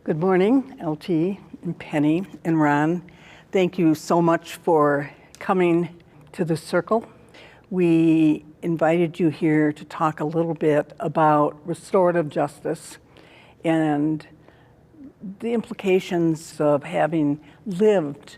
Good morning, LT and Penny and Ron. Thank you so much for coming to the circle. We invited you here to talk a little bit about restorative justice and the implications of having lived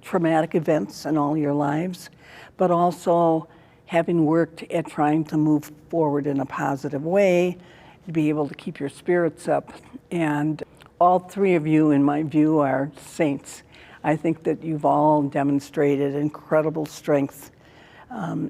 traumatic events in all your lives, but also having worked at trying to move forward in a positive way, to be able to keep your spirits up. And all three of you, in my view, are saints. I think that you've all demonstrated incredible strength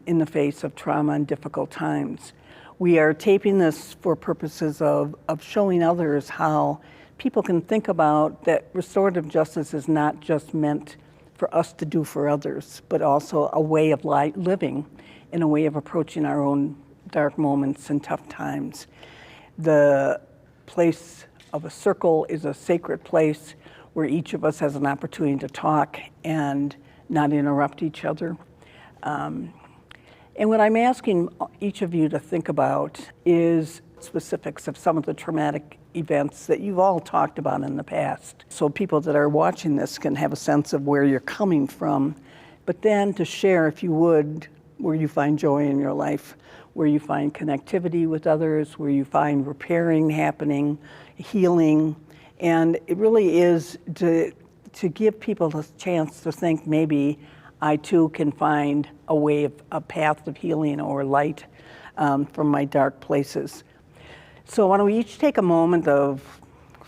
in the face of trauma and difficult times. We are taping this for purposes of showing others how people can think about that restorative justice is not just meant for us to do for others, but also a way of living and a way of approaching our own dark moments and tough times. The place of a circle is a sacred place where each of us has an opportunity to talk and not interrupt each other. And what I'm asking each of you to think about is specifics of some of the traumatic events that you've all talked about in the past. So people that are watching this can have a sense of where you're coming from, but then to share, if you would, where you find joy in your life, where you find connectivity with others, where you find repairing happening, healing. And it really is to give people a chance to think maybe I too can find a path of healing or light from my dark places. So why don't we each take a moment of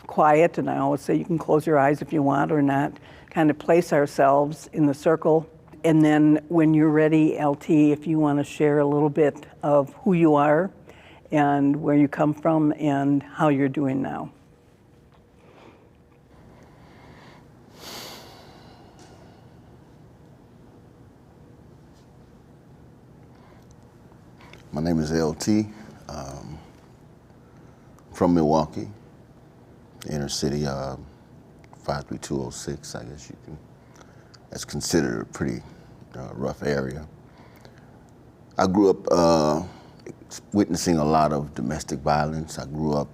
quiet, and I always say you can close your eyes if you want or not, kind of place ourselves in the circle. And then when you're ready, LT, if you want to share a little bit of who you are and where you come from and how you're doing now. My name is LT, from Milwaukee, inner city, 53206, I guess that's considered a pretty rough area. I grew up witnessing a lot of domestic violence. I grew up,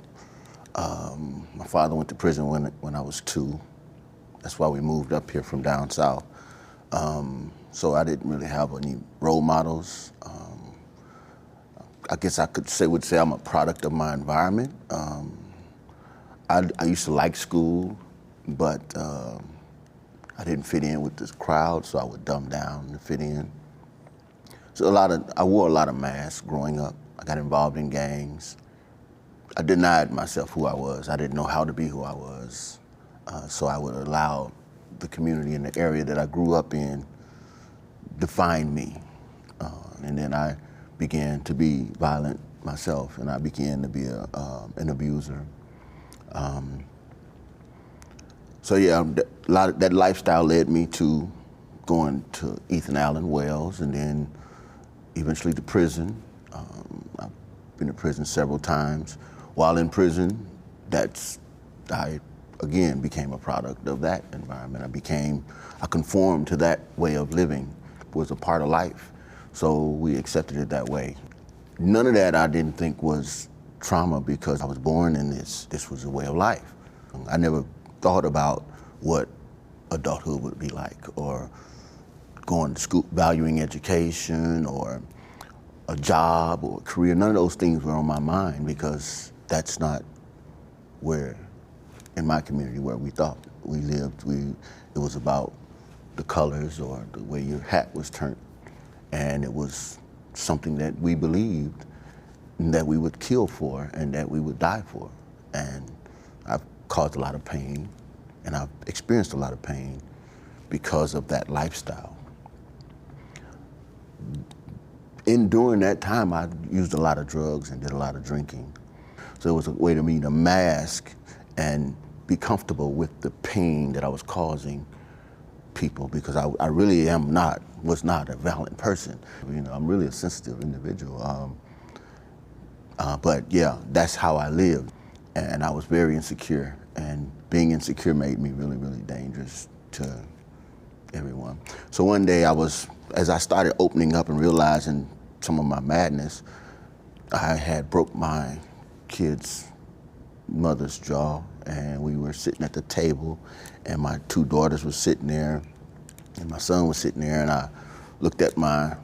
my father went to prison when I was 2. That's why we moved up here from down south. So I didn't really have any role models. I guess I would say I'm a product of my environment. I used to like school, but I didn't fit in with this crowd, so I would dumb down to fit in. So I wore a lot of masks growing up. I got involved in gangs. I denied myself who I was. I didn't know how to be who I was. So I would allow the community in the area that I grew up in define me. And then I began to be violent myself, and I began to be an abuser. So yeah, that lifestyle led me to going to Ethan Allen Wells, and then eventually to prison. I've been to prison several times. While in prison, I again became a product of that environment. I conformed to that way of living. It was a part of life. So we accepted it that way. None of that I didn't think was trauma because I was born in this. This was a way of life. I never thought about what adulthood would be like, or going to school, valuing education, or a job, or a career. None of those things were on my mind because that's not where, in my community, where we thought we lived. It was about the colors or the way your hat was turned. And it was something that we believed that we would kill for and that we would die for. And I've caused a lot of pain, and I've experienced a lot of pain because of that lifestyle. During that time, I used a lot of drugs and did a lot of drinking. So it was a way to me to mask and be comfortable with the pain that I was causing people, because I really was not a violent person. You know, I'm really a sensitive individual. But yeah, that's how I lived. And I was very insecure, and being insecure made me really, really dangerous to everyone. So one day as I started opening up and realizing some of my madness, I had broke my kid's mother's jaw, and we were sitting at the table, and my 2 daughters were sitting there, and my son was sitting there, and I looked at my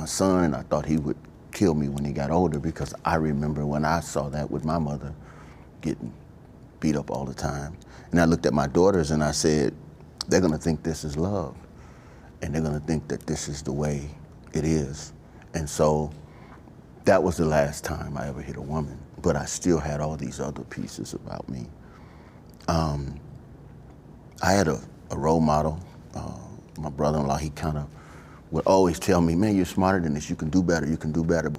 son, and I thought he would kill me when he got older, because I remember when I saw that with my mother getting beat up all the time. And I looked at my daughters and I said, they're gonna think this is love, and they're gonna think that this is the way it is. And so that was the last time I ever hit a woman, but I still had all these other pieces about me. I had a role model, my brother-in-law. He kind of would always tell me, man, you're smarter than this, you can do better, you can do better.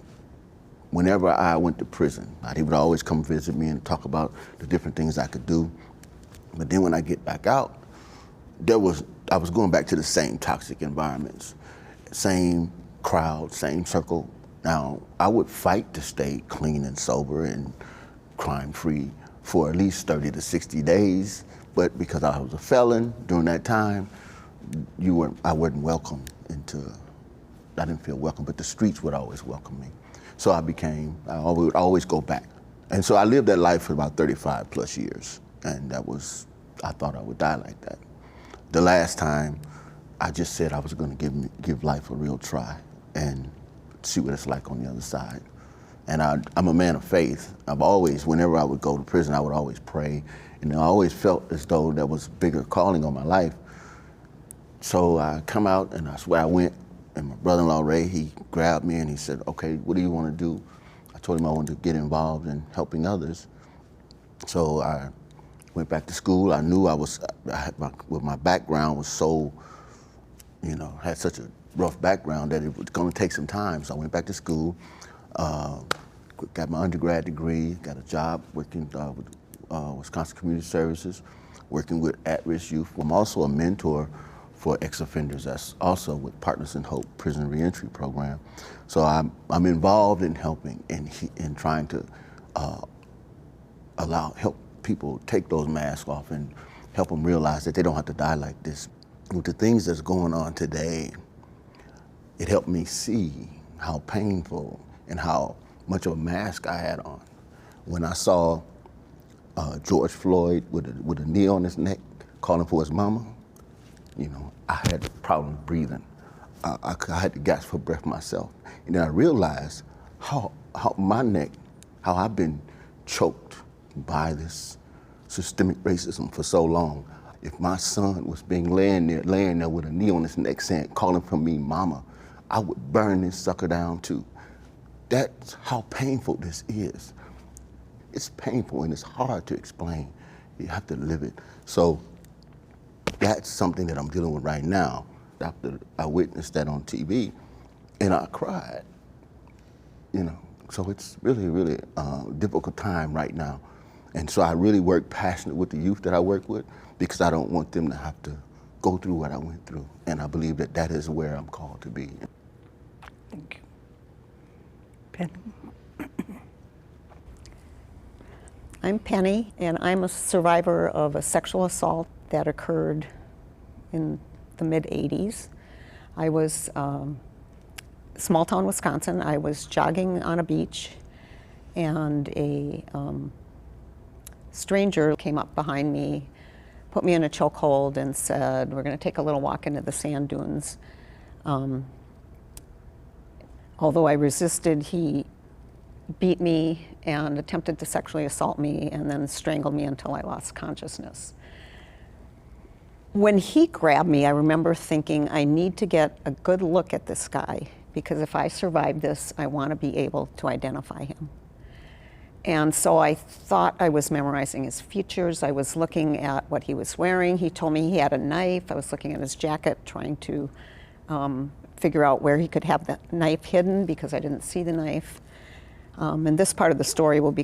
Whenever I went to prison, he would always come visit me and talk about the different things I could do. But then when I get back out, I was going back to the same toxic environments, same crowd, same circle. Now, I would fight to stay clean and sober and crime-free for at least 30 to 60 days, but because I was a felon during that time, I wasn't welcome I didn't feel welcome, but the streets would always welcome me. So I would always go back. And so I lived that life for about 35 plus years, and I thought I would die like that. The last time, I just said I was gonna give life a real try and see what it's like on the other side. And I'm a man of faith. Whenever I would go to prison, I would always pray, and I always felt as though there was a bigger calling on my life. So I come out, and that's where I went, and my brother-in-law, Ray, he grabbed me and he said, okay, what do you want to do? I told him I wanted to get involved in helping others. So I went back to school. I knew with my background was so, had such a rough background that it was going to take some time. So I went back to school, got my undergrad degree, got a job working with Wisconsin Community Services, working with at-risk youth. I'm also a mentor for ex-offenders. That's also with Partners in Hope Prison Reentry Program. So I'm involved in helping and trying to help people take those masks off and help them realize that they don't have to die like this. With the things that's going on today, it helped me see how painful and how much of a mask I had on. When I saw George Floyd with a knee on his neck calling for his mama, I had problems breathing. I had to gasp for breath myself. And then I realized how my neck, how I've been choked by this systemic racism for so long. If my son was laying there with a knee on his neck calling for me mama, I would burn this sucker down too. That's how painful this is. It's painful and it's hard to explain. You have to live it. So that's something that I'm dealing with right now. After I witnessed that on TV, and I cried, So it's really, really a difficult time right now. And so I really work passionate with the youth that I work with, because I don't want them to have to go through what I went through. And I believe that that is where I'm called to be. Thank you. Penny? I'm Penny, and I'm a survivor of a sexual assault that occurred in the mid-'80s. I was small town Wisconsin. I was jogging on a beach, and a stranger came up behind me, put me in a chokehold, and said, "We're going to take a little walk into the sand dunes." Although I resisted, he beat me and attempted to sexually assault me, and then strangled me until I lost consciousness. When he grabbed me, I remember thinking, I need to get a good look at this guy, because if I survive this, I want to be able to identify him. And so I thought I was memorizing his features. I was looking at what he was wearing. He told me he had a knife. I was looking at his jacket, trying to figure out where he could have that knife hidden, because I didn't see the knife. And this part of the story will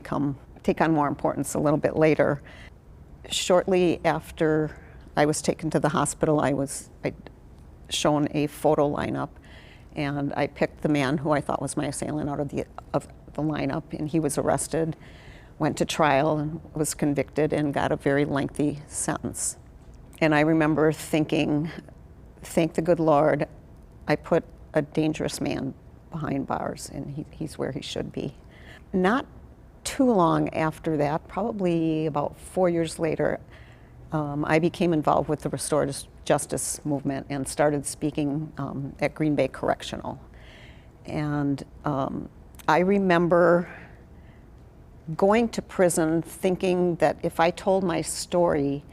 take on more importance a little bit later. Shortly after I was taken to the hospital, I'd shown a photo lineup, and I picked the man who I thought was my assailant out of the lineup, and he was arrested, went to trial, and was convicted, and got a very lengthy sentence. And I remember thinking, thank the good Lord, I put a dangerous man behind bars, and he's where he should be. Not too long after that, probably about 4 years later, I became involved with the restorative justice movement and started speaking at Green Bay Correctional. And I remember going to prison thinking that if I told my story,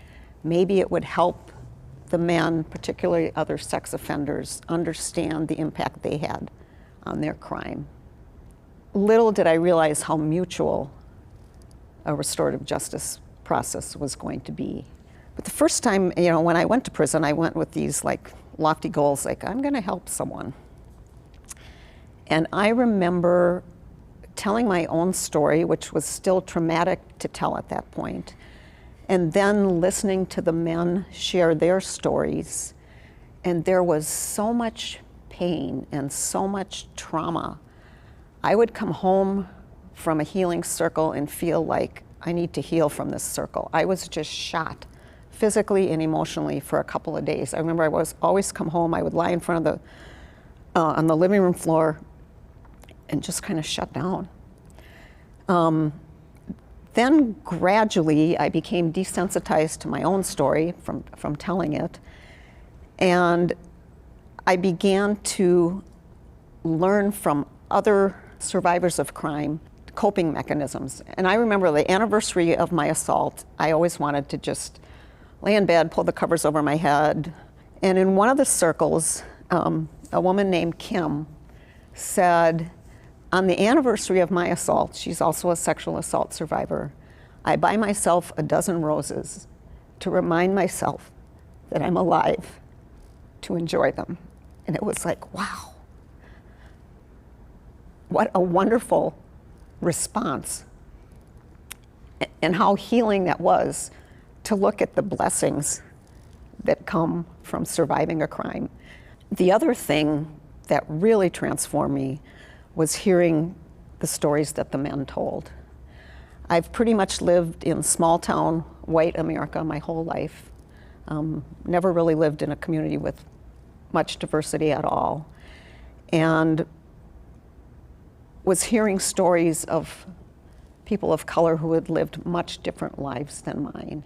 maybe it would help the men, particularly other sex offenders, understand the impact they had on their crime. Little did I realize how mutual a restorative justice process was going to be. But the first time, when I went to prison, I went with these lofty goals, I'm going to help someone. And I remember telling my own story, which was still traumatic to tell at that point, and then listening to the men share their stories. And there was so much pain and so much trauma. I would come home from a healing circle and feel like I need to heal from this circle. I was just shot physically and emotionally for a couple of days. I remember I was always come home, I would lie in front of on the living room floor and just kind of shut down. Then gradually I became desensitized to my own story from telling it, and I began to learn from other survivors of crime coping mechanisms. And I remember the anniversary of my assault, I always wanted to just lay in bed, pull the covers over my head. And in one of the circles, a woman named Kim said, on the anniversary of my assault, she's also a sexual assault survivor, I buy myself a dozen roses to remind myself that I'm alive to enjoy them. And it was like, wow, what a wonderful response. And how healing that was to look at the blessings that come from surviving a crime. The other thing that really transformed me was hearing the stories that the men told. I've pretty much lived in small town white America my whole life. Never really lived in a community with much diversity at all. And was hearing stories of people of color who had lived much different lives than mine.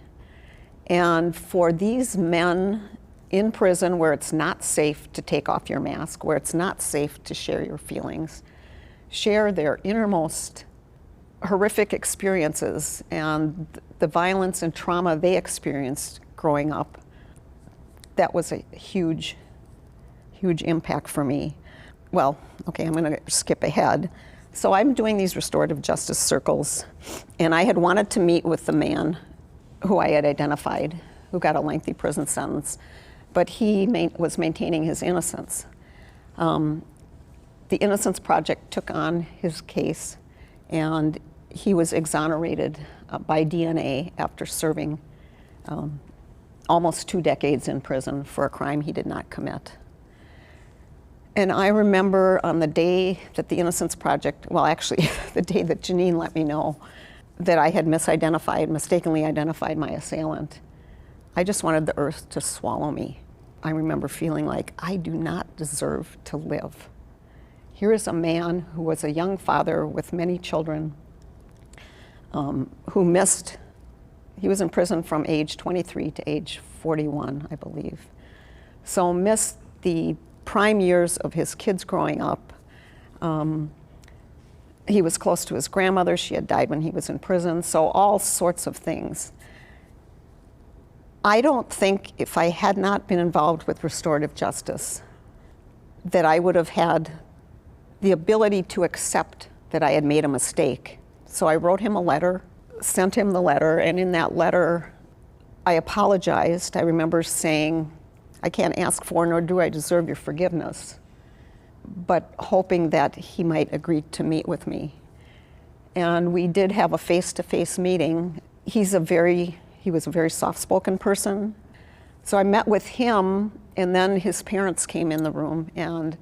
And for these men in prison where it's not safe to take off your mask, where it's not safe to share your feelings, share their innermost horrific experiences and the violence and trauma they experienced growing up, that was a huge, huge impact for me. Well, okay, I'm gonna skip ahead. So I'm doing these restorative justice circles, and I had wanted to meet with the man who I had identified, who got a lengthy prison sentence, but he was maintaining his innocence. The Innocence Project took on his case, and he was exonerated by DNA after serving almost 2 decades in prison for a crime he did not commit. And I remember on the day that the Innocence Project, well, actually, the day that Janine let me know that I had mistakenly identified my assailant, I just wanted the earth to swallow me. I remember feeling like I do not deserve to live. Here is a man who was a young father with many children, he was in prison from age 23 to age 41, I believe. So missed the prime years of his kids growing up. He was close to his grandmother. She had died when he was in prison, so all sorts of things. I don't think if I had not been involved with restorative justice that I would have had the ability to accept that I had made a mistake. So I wrote him a letter, sent him the letter, and in that letter, I apologized. I remember saying, I can't ask for nor do I deserve your forgiveness, but hoping that he might agree to meet with me. And we did have a face-to-face meeting. He was a very soft-spoken person. So I met with him, and then his parents came in the room, and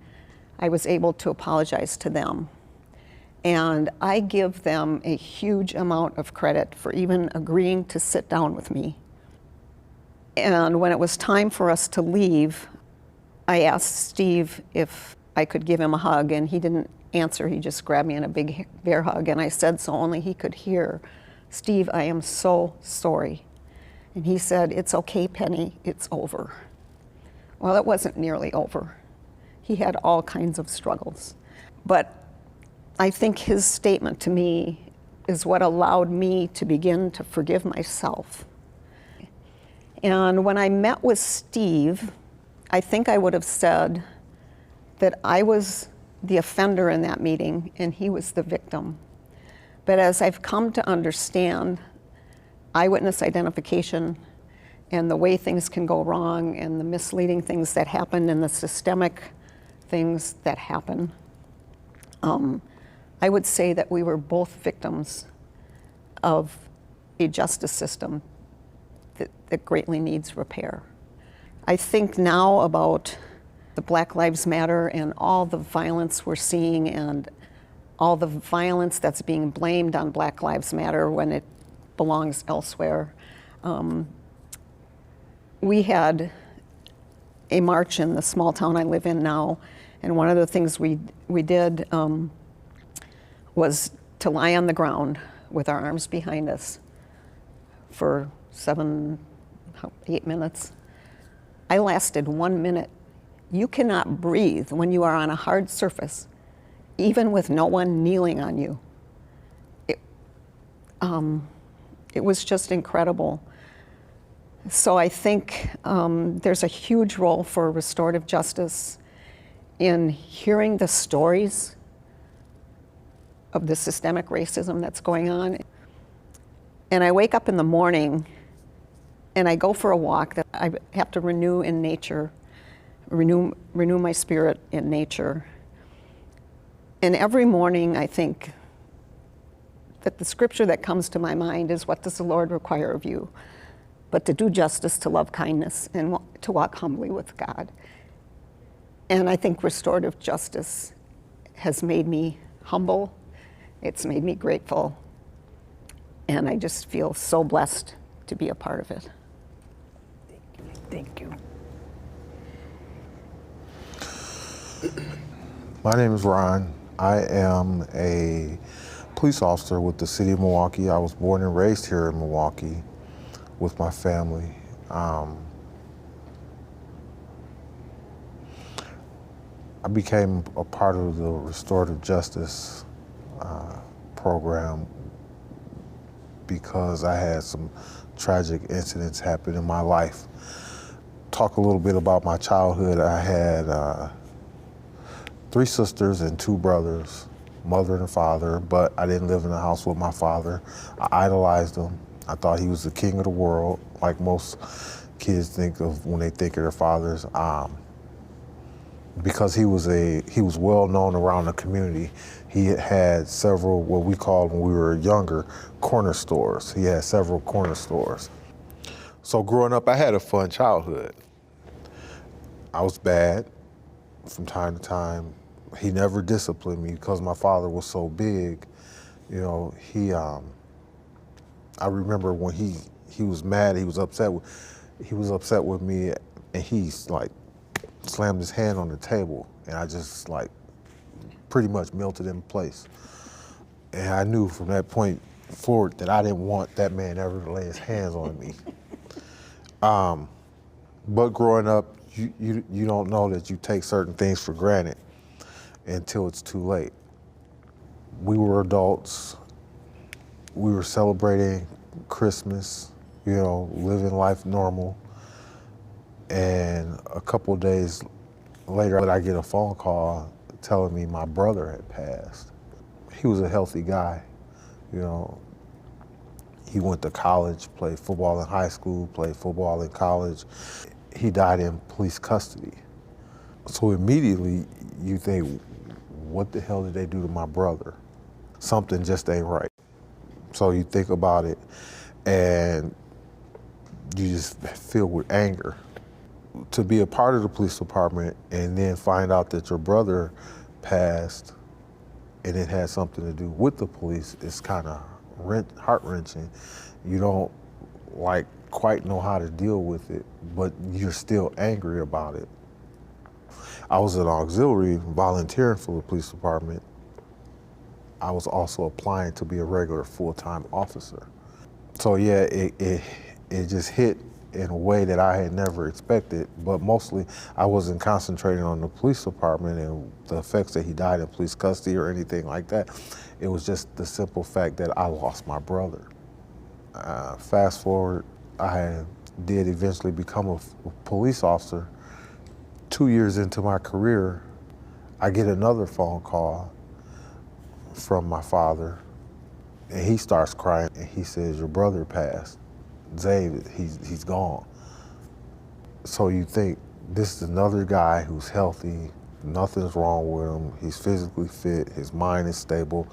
I was able to apologize to them. And I give them a huge amount of credit for even agreeing to sit down with me. And when it was time for us to leave, I asked Steve if I could give him a hug, and he didn't answer. He just grabbed me in a big bear hug, and I said, so only he could hear, "Steve, I am so sorry." And he said, "It's okay, Penny, it's over." Well, it wasn't nearly over. He had all kinds of struggles. But I think his statement to me is what allowed me to begin to forgive myself. And when I met with Steve, I think I would have said that I was the offender in that meeting and he was the victim. But as I've come to understand eyewitness identification and the way things can go wrong and the misleading things that happen and the systemic things that happen, I would say that we were both victims of a justice system that greatly needs repair. I think now about the Black Lives Matter and all the violence we're seeing and all the violence that's being blamed on Black Lives Matter when it belongs elsewhere. We had a march in the small town I live in now, and one of the things we did was to lie on the ground with our arms behind us for 8 minutes. I lasted 1 minute. You cannot breathe when you are on a hard surface, even with no one kneeling on you. It was just incredible. So I think there's a huge role for restorative justice in hearing the stories of the systemic racism that's going on. And I wake up in the morning and I go for a walk that I have to renew in nature, renew my spirit in nature. And every morning I think that the scripture that comes to my mind is, what does the Lord require of you? But to do justice, to love kindness, and to walk humbly with God. And I think restorative justice has made me humble. It's made me grateful. And I just feel so blessed to be a part of it. Thank you. My name is Ron. I am a police officer with the city of Milwaukee. I was born and raised here in Milwaukee with my family. I became a part of the restorative justice program because I had some tragic incidents happen in my life. Talk a little bit about my childhood. I had 3 sisters and 2 brothers, mother and father, but I didn't live in the house with my father. I idolized him. I thought he was the king of the world, like most kids think of when they think of their fathers. Because he was well known around the community. He had several, what we called when we were younger, corner stores. He had several corner stores. So growing up, I had a fun childhood. I was bad from time to time. He never disciplined me because my father was so big. You know, I remember when he was mad, he was upset with me, and he like slammed his hand on the table, and I just like pretty much melted in place. And I knew from that point forward that I didn't want that man ever to lay his hands on me. But growing up, you don't know that you take certain things for granted until it's too late. We were adults. We were celebrating Christmas, you know, living life normal. And a couple of days later, I get a phone call telling me my brother had passed. He was a healthy guy, you know. He went to college, played football in high school, played football in college. He died in police custody. So immediately you think, what the hell did they do to my brother? Something just ain't right. So you think about it and you just filled with anger. To be a part of the police department and then find out that your brother passed and it had something to do with the police is kind of heart-wrenching. You don't like quite know how to deal with it, but you're still angry about it. I was an auxiliary volunteering for the police department, I was also applying to be a regular full-time officer. So yeah, it just hit in a way that I had never expected, but mostly I wasn't concentrating on the police department and the effects that he died in police custody or anything like that. It was just the simple fact that I lost my brother. Fast forward, I did eventually become a police officer. 2 years into my career, I get another phone call from my father, and he starts crying, and he says, "Your brother passed. Zay, he's gone." So you think, this is another guy who's healthy, nothing's wrong with him, he's physically fit, his mind is stable.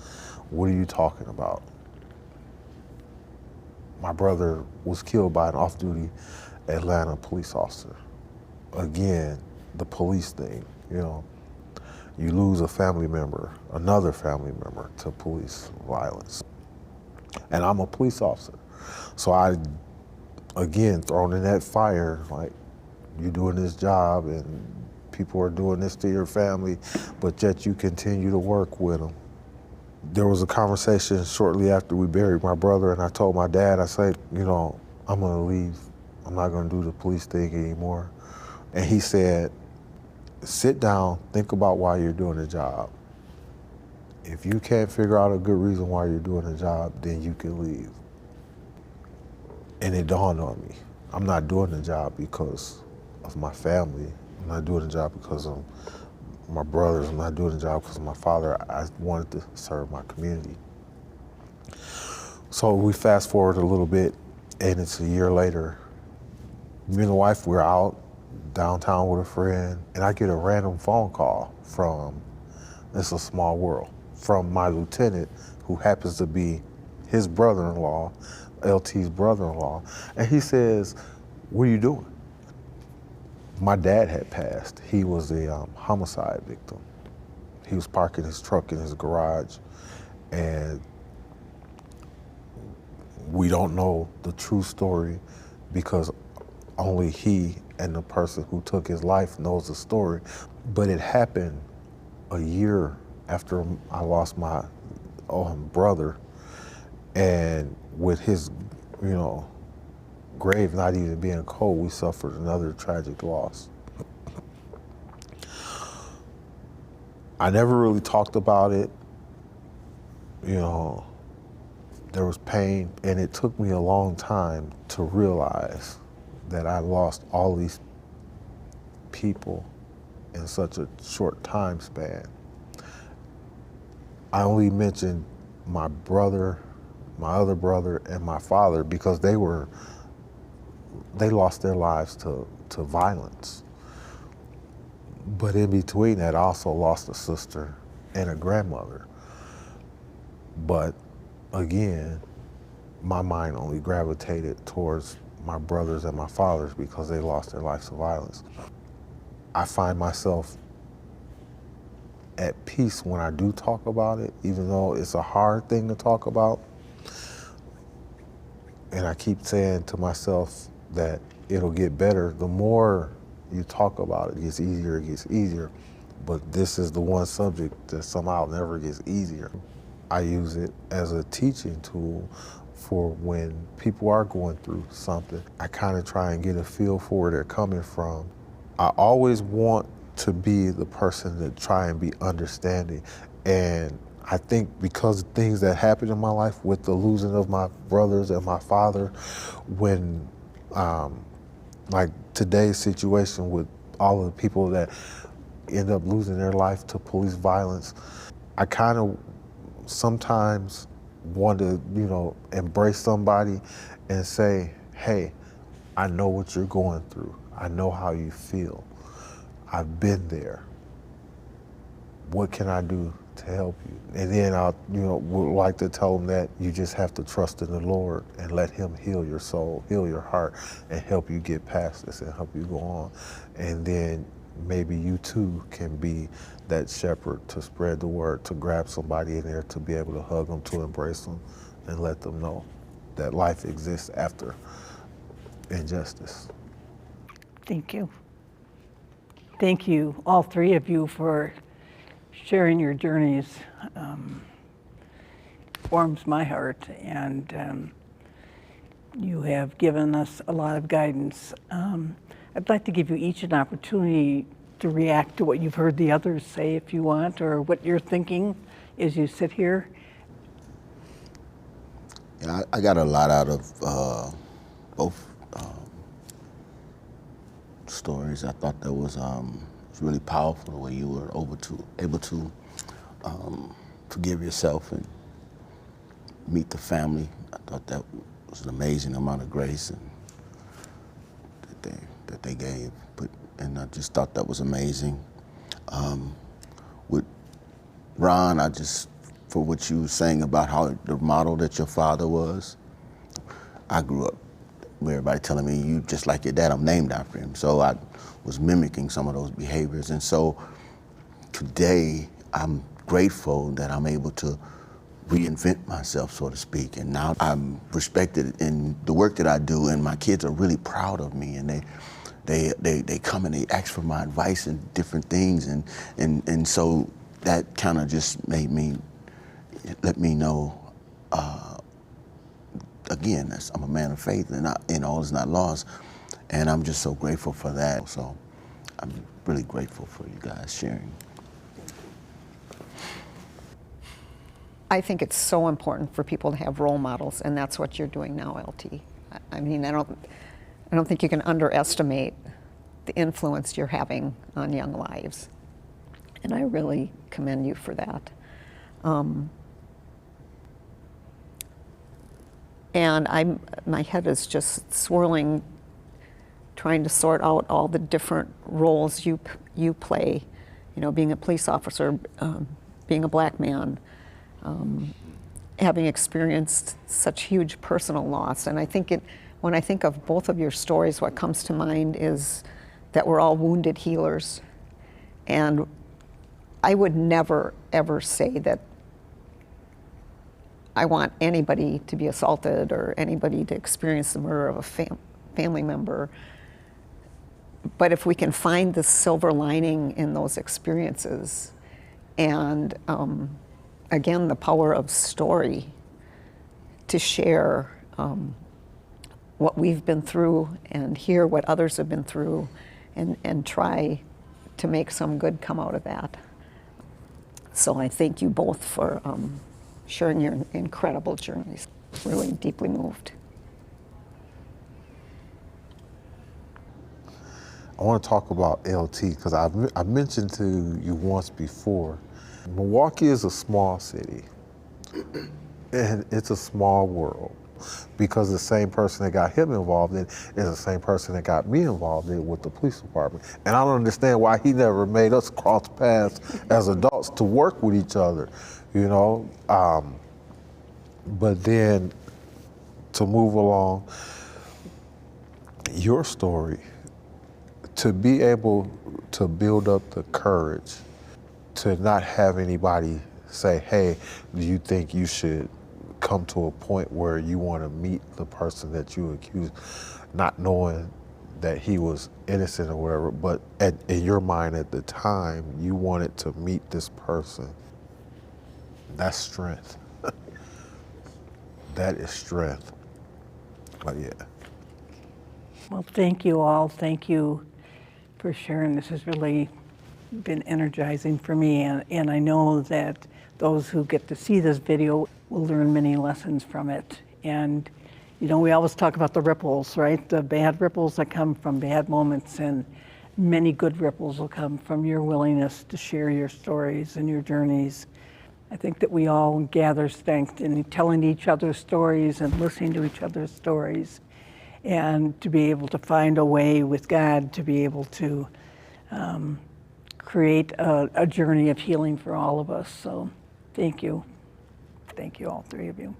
What are you talking about? My brother was killed by an off-duty Atlanta police officer. Again, the police thing, you know. You lose a family member, another family member to police violence. And I'm a police officer. So I, again, thrown in that fire, like, you're doing this job and people are doing this to your family, but yet you continue to work with them. There was a conversation shortly after we buried my brother, and I told my dad, I said, you know, I'm gonna leave. I'm not gonna do the police thing anymore. And he said, sit down, think about why you're doing the job. If you can't figure out a good reason why you're doing the job, then you can leave. And it dawned on me, I'm not doing the job because of my family. I'm not doing the job because of my brothers. I'm not doing the job because of my father. I wanted to serve my community. So we fast forward a little bit, and it's a year later. Me and the wife, we're out downtown with a friend, and I get a random phone call from, it's a small world, from my lieutenant, who happens to be his brother-in-law, LT's brother-in-law, and he says, "What are you doing?" My dad had passed. He was a homicide victim. He was parking his truck in his garage, and we don't know the true story because only he and the person who took his life knows the story. But it happened a year after I lost my brother, and with his, you know, grave not even being cold, we suffered another tragic loss. I never really talked about it. You know, there was pain, and it took me a long time to realize that I lost all these people in such a short time span. I only mentioned my brother, my other brother, and my father because they lost their lives to violence. But in between that, I also lost a sister and a grandmother. But again, my mind only gravitated towards my brothers and my fathers because they lost their lives to violence. I find myself at peace when I do talk about it, even though it's a hard thing to talk about. And I keep saying to myself that it'll get better. The more you talk about it, it gets easier. But this is the one subject that somehow never gets easier. I use it as a teaching tool for when people are going through something. I kind of try and get a feel for where they're coming from. I always want to be the person that try and be understanding. And I think because of things that happened in my life with the losing of my brothers and my father, when like today's situation with all of the people that end up losing their life to police violence, I kind of sometimes want to, you know, embrace somebody and say, hey, I know what you're going through. I know how you feel. I've been there. What can I do to help you? And then I, you know, would like to tell them that you just have to trust in the Lord and let Him heal your soul, heal your heart, and help you get past this and help you go on. And then maybe you too can be that shepherd to spread the word, to grab somebody in there, to be able to hug them, to embrace them, and let them know that life exists after injustice. Thank you. Thank you, all three of you, for sharing your journeys. warms my heart, and you have given us a lot of guidance. I'd like to give you each an opportunity to react to what you've heard the others say if you want, or what you're thinking as you sit here. Yeah, I got a lot out of both stories. I thought that was really powerful the way you were able to forgive yourself and meet the family. I thought that was an amazing amount of grace and that they gave. And I just thought that was amazing. With Ron, for what you were saying about how the model that your father was, I grew up with everybody telling me, you just like your dad, I'm named after him. So I was mimicking some of those behaviors. And so today, I'm grateful that I'm able to reinvent myself, so to speak. And now I'm respected in the work that I do, and my kids are really proud of me. And they come and they ask for my advice in different things. And so that kind of just let me know, again, I'm a man of faith, and all is not lost. And I'm just so grateful for that. So I'm really grateful for you guys sharing. I think it's so important for people to have role models, and that's what you're doing now, LT. I mean, I don't think you can underestimate the influence you're having on young lives, and I really commend you for that. And my head is just swirling, trying to sort out all the different roles you play. You know, being a police officer, being a black man, having experienced such huge personal loss. And I think when I think of both of your stories, what comes to mind is that we're all wounded healers. And I would never, ever say that I want anybody to be assaulted or anybody to experience the murder of a family member. But if we can find the silver lining in those experiences, and again, the power of story to share what we've been through and hear what others have been through, and try to make some good come out of that. So I thank you both for sharing your incredible journeys. Really deeply moved. I want to talk about LT because I mentioned to you once before, Milwaukee is a small city, and it's a small world, because the same person that got him involved in is the same person that got me involved in with the police department. And I don't understand why he never made us cross paths as adults to work with each other, you know? But then to move along, your story, to be able to build up the courage to not have anybody say, hey, do you think you should come to a point where you want to meet the person that you accused, not knowing that he was innocent or whatever, but in your mind at the time, you wanted to meet this person. That's strength. That is strength. But yeah. Well, thank you all. Thank you for sharing. This has really been energizing for me, and I know that those who get to see this video will learn many lessons from it. And you know, we always talk about the ripples, right? The bad ripples that come from bad moments, and many good ripples will come from your willingness to share your stories and your journeys. I think that we all gather strength in telling each other's stories and listening to each other's stories, and to be able to find a way with God to be able to create a journey of healing for all of us. So thank you. Thank you, all three of you.